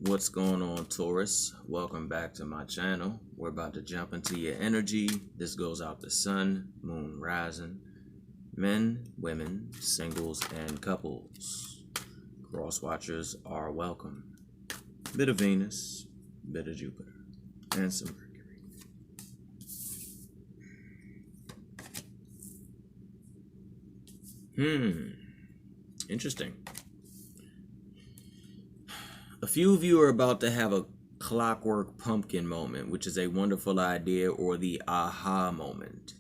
What's going on, Taurus? Welcome back to my channel. We're about to jump into your energy. This goes out to sun, moon, rising, men, women, singles, and couples. Cross watchers are welcome. Bit of Venus, bit of Jupiter, and some Mercury. Interesting. A few of you are about to have a clockwork pumpkin moment, which is a wonderful idea, or the aha moment.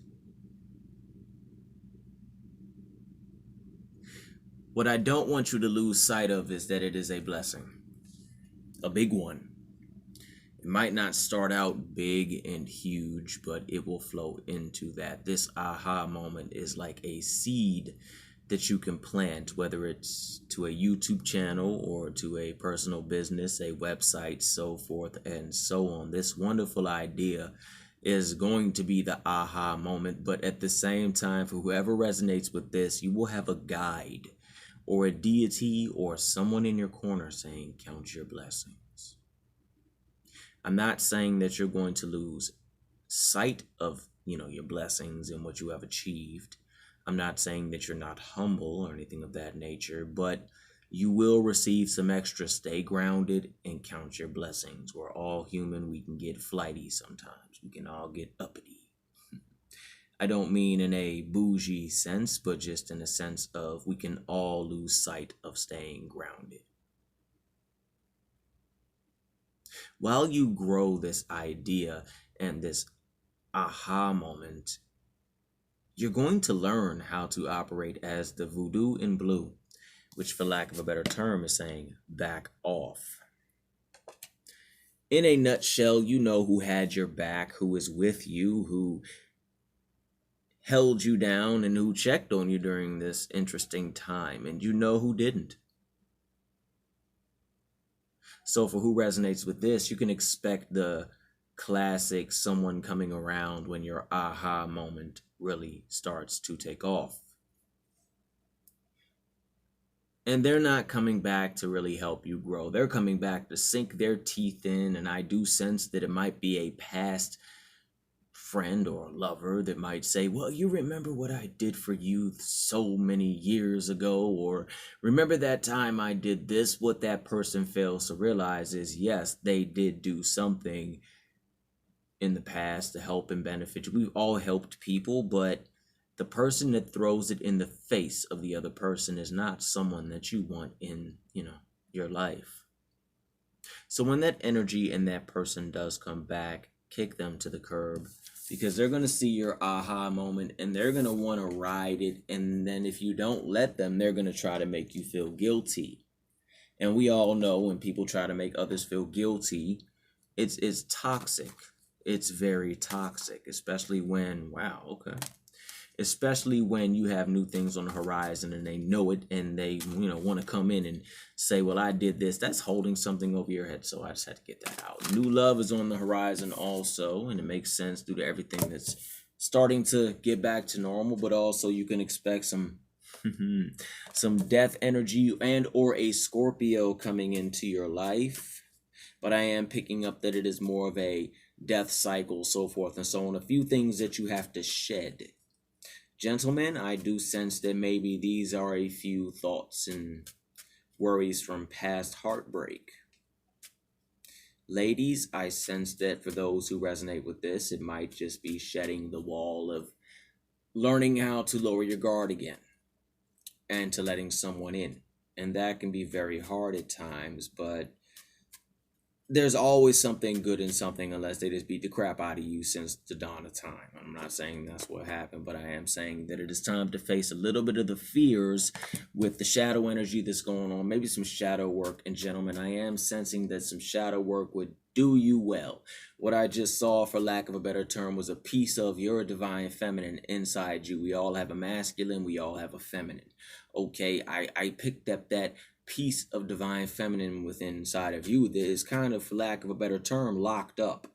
What I don't want you to lose sight of is that it is a blessing, a big one. It might not start out big and huge, but it will flow into that. This aha moment is like a seed that you can plant, whether it's to a YouTube channel or to a personal business, a website, so forth and so on. This wonderful idea is going to be the aha moment, but at the same time, for whoever resonates with this, you will have a guide or a deity or someone in your corner saying, count your blessings. I'm not saying that you're going to lose sight of, your blessings and what you have achieved. I'm not saying that you're not humble or anything of that nature, but you will receive some extra. Stay grounded and count your blessings. We're all human. We can get flighty sometimes. We can all get uppity. I don't mean in a bougie sense, but just in a sense of we can all lose sight of staying grounded. While you grow this idea and this aha moment, you're going to learn how to operate as the voodoo in blue, which for lack of a better term is saying back off. In a nutshell, you know who had your back, who is with you, who held you down, and who checked on you during this interesting time, and you know who didn't. So for who resonates with this, you can expect the classic someone coming around when your aha moment really starts to take off. And they're not coming back to really help you grow. They're coming back to sink their teeth in, and I do sense that it might be a past friend or lover that might say, well, you remember what I did for you so many years ago, or remember that time I did this. What that person fails to realize is, yes, they did do something in the past to help and benefit you. We've all helped people, but the person that throws it in the face of the other person is not someone that you want in, your life. So when that energy and that person does come back, kick them to the curb, because they're going to see your aha moment and they're going to want to ride it. And then if you don't let them, they're going to try to make you feel guilty. And we all know when people try to make others feel guilty, it's toxic. It's very toxic, especially when, especially when you have new things on the horizon and they know it and they, want to come in and say, well, I did this. That's holding something over your head. So I just had to get that out. New love is on the horizon also, and it makes sense due to everything that's starting to get back to normal, but also you can expect some death energy and or a Scorpio coming into your life. But I am picking up that it is more of a death cycle, so forth and so on. A few things that you have to shed. Gentlemen, I do sense that maybe these are a few thoughts and worries from past heartbreak. Ladies, I sense that for those who resonate with this, it might just be shedding the wall of learning how to lower your guard again and to letting someone in. And that can be very hard at times, but there's always something good in something unless they just beat the crap out of you since the dawn of time. I'm not saying that's what happened, but I am saying that it is time to face a little bit of the fears with the shadow energy that's going on, maybe some shadow work. And gentlemen, I am sensing that some shadow work would do you well. What I just saw, for lack of a better term, was a piece of your divine feminine inside you. We all have a masculine, we all have a feminine. Okay, I picked up that piece of divine feminine within inside of you that is kind of, for lack of a better term, locked up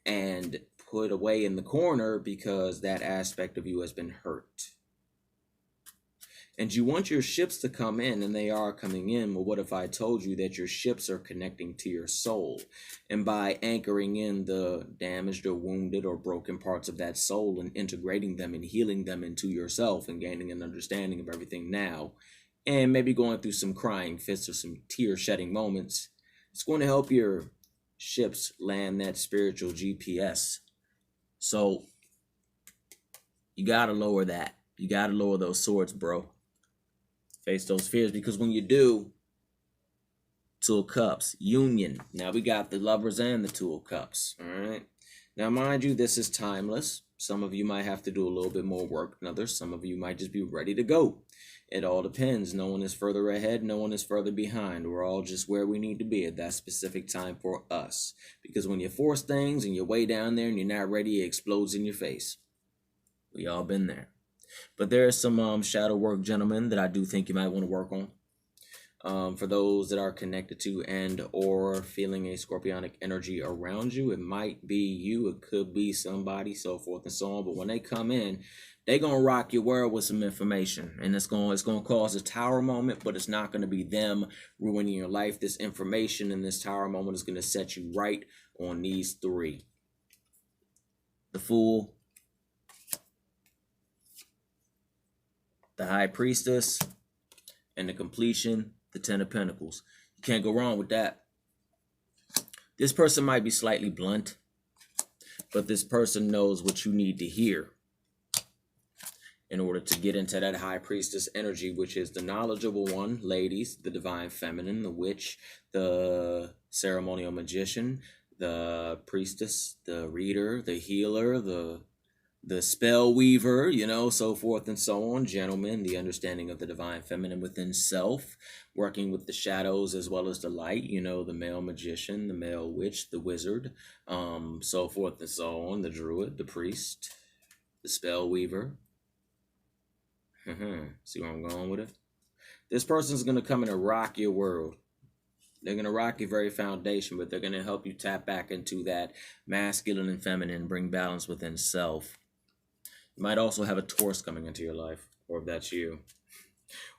and put away in the corner because that aspect of you has been hurt. And you want your ships to come in, and they are coming in. Well, what if I told you that your ships are connecting to your soul? And by anchoring in the damaged or wounded or broken parts of that soul and integrating them and healing them into yourself and gaining an understanding of everything now, and maybe going through some crying fits or some tear-shedding moments, it's going to help your ships land that spiritual GPS. So you got to lower that. You got to lower those swords, bro. Face those fears, because when you do, Two of Cups, union. Now we got the Lovers and the Two of Cups, all right? Now, mind you, this is timeless. Some of you might have to do a little bit more work than others. Some of you might just be ready to go. It all depends. No one is further ahead. No one is further behind. We're all just where we need to be at that specific time for us. Because when you force things and you're way down there and you're not ready, it explodes in your face. We all been there. But there is some shadow work, gentlemen, that I do think you might want to work on. For those that are connected to and or feeling a scorpionic energy around you, it might be you, it could be somebody, so forth and so on. But when they come in, they're gonna rock your world with some information, and it's gonna cause a tower moment, but it's not gonna be them ruining your life. This information in this tower moment is gonna set you right on these three: the Fool, the High Priestess, and the completion, the Ten of Pentacles. You can't go wrong with that. This person might be slightly blunt, but this person knows what you need to hear in order to get into that High Priestess energy, which is the knowledgeable one, ladies, the Divine Feminine, the Witch, the Ceremonial Magician, the Priestess, the Reader, the Healer, the Spell Weaver, you know, so forth and so on. Gentlemen, the understanding of the Divine Feminine within self, working with the shadows as well as the light, you know, the Male Magician, the Male Witch, the Wizard, so forth and so on, the Druid, the Priest, the Spell Weaver. See where I'm going with it? This person's going to come in and rock your world. They're going to rock your very foundation, but they're going to help you tap back into that masculine and feminine, bring balance within self. You might also have a Taurus coming into your life, or if that's you.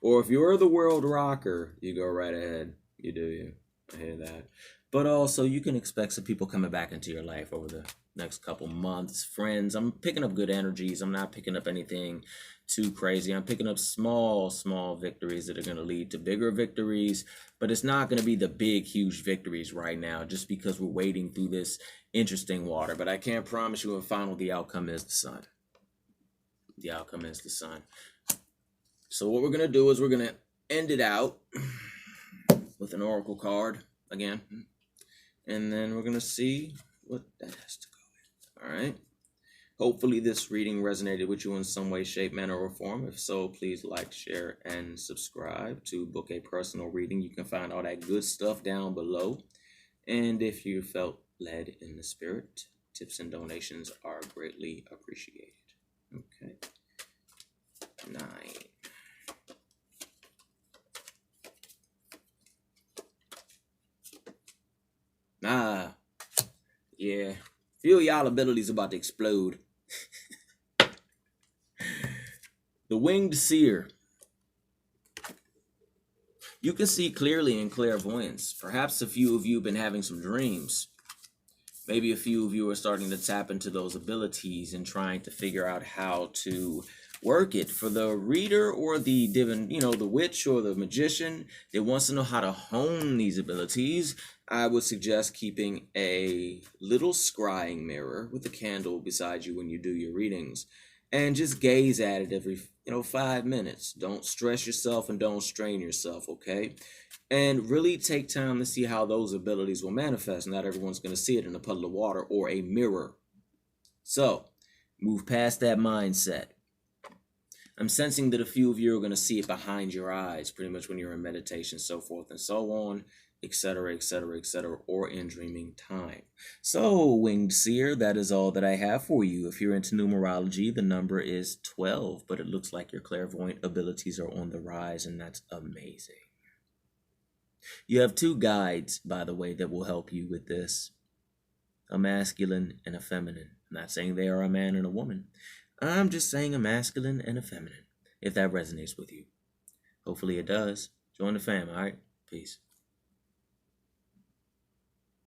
Or if you're the world rocker, you go right ahead. You do you. I hear that. But also, you can expect some people coming back into your life over the next couple months. Friends, I'm picking up good energies. I'm not picking up anything too crazy. I'm picking up small victories that are going to lead to bigger victories. But it's not going to be the big, huge victories right now, just because we're wading through this interesting water. But I can't promise you in final the outcome is the sun. The outcome is the sun. So what we're going to do is we're going to end it out with an oracle card again. And then we're going to see what that has to go with. All right. Hopefully this reading resonated with you in some way, shape, manner, or form. If so, please like, share, and subscribe to book a personal reading. You can find all that good stuff down below. And if you felt led in the spirit, tips and donations are greatly appreciated. Okay. 9. Yeah. Feel y'all abilities about to explode. The Winged Seer. You can see clearly in clairvoyance. Perhaps a few of you have been having some dreams. Maybe a few of you are starting to tap into those abilities and trying to figure out how to work it. For the reader or the divine, the witch or the magician that wants to know how to hone these abilities, I would suggest keeping a little scrying mirror with a candle beside you when you do your readings, and just gaze at it every 5 minutes. Don't stress yourself and don't strain yourself, okay? And really take time to see how those abilities will manifest. Not everyone's going to see it in a puddle of water or a mirror. So move past that mindset. I'm sensing that a few of you are going to see it behind your eyes, pretty much when you're in meditation, so forth and so on, etc., etc., etc., or in dreaming time. So, Winged Seer, that is all that I have for you. If you're into numerology, the number is 12, but it looks like your clairvoyant abilities are on the rise, and that's amazing. You have 2 guides, by the way, that will help you with this. A masculine and a feminine. I'm not saying they are a man and a woman. I'm just saying a masculine and a feminine, if that resonates with you. Hopefully it does. Join the fam, all right? Peace.